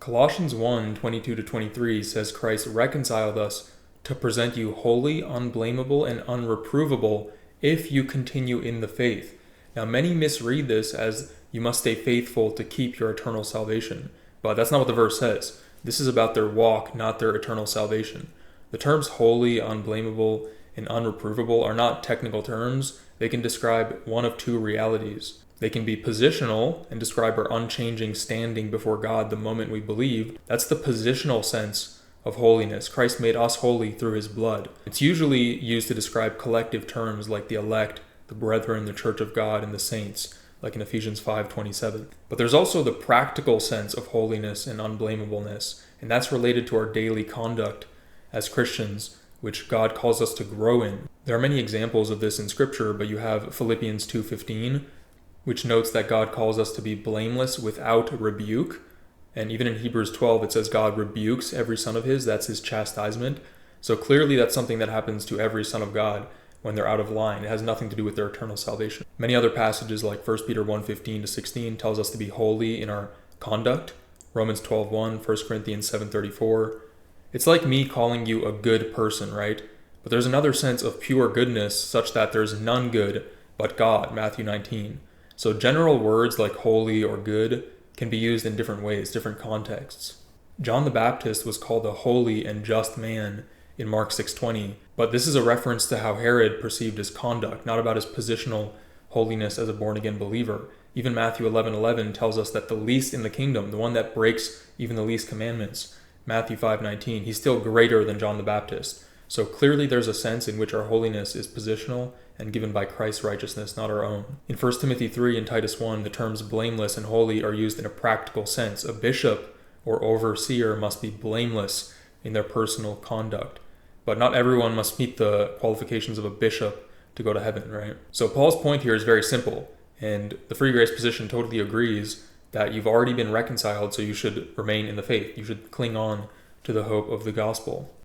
Colossians 1:22-23 says Christ reconciled us to present you holy, unblameable, and unreprovable if you continue in the faith. Now, many misread this as you must stay faithful to keep your eternal salvation, but that's not what the verse says. This is about their walk, not their eternal salvation. The terms holy, unblameable, and unreprovable are not technical terms. They can describe one of two realities. They can be positional and describe our unchanging standing before God the moment we believe. That's the positional sense of holiness. Christ made us holy through his blood. It's usually used to describe collective terms like the elect, the brethren, the church of God, and the saints, like in Ephesians 5:27. But there's also the practical sense of holiness and unblameableness, and that's related to our daily conduct as Christians, which God calls us to grow in. There are many examples of this in Scripture, but you have Philippians 2:15, which notes that God calls us to be blameless without rebuke. And even in Hebrews 12, it says God rebukes every son of his. That's his chastisement. So clearly that's something that happens to every son of God when they're out of line. It has nothing to do with their eternal salvation. Many other passages like 1 Peter 1:15-16 tells us to be holy in our conduct. Romans 12:1, 1 Corinthians 7:34. It's like me calling you a good person, right? But there's another sense of pure goodness such that there's none good but God, Matthew 19. So general words like holy or good can be used in different ways, different contexts. John the Baptist was called a holy and just man in Mark 6:20, but this is a reference to how Herod perceived his conduct, not about his positional holiness as a born-again believer. Even Matthew 11:11 tells us that the least in the kingdom, the one that breaks even the least commandments, Matthew 5:19, he's still greater than John the Baptist. So clearly there's a sense in which our holiness is positional and given by Christ's righteousness, not our own. In 1 Timothy 3 and Titus 1, the terms blameless and holy are used in a practical sense. A bishop or overseer must be blameless in their personal conduct. But not everyone must meet the qualifications of a bishop to go to heaven, right? So Paul's point here is very simple, and the free grace position totally agrees that you've already been reconciled, so you should remain in the faith. You should cling on to the hope of the gospel.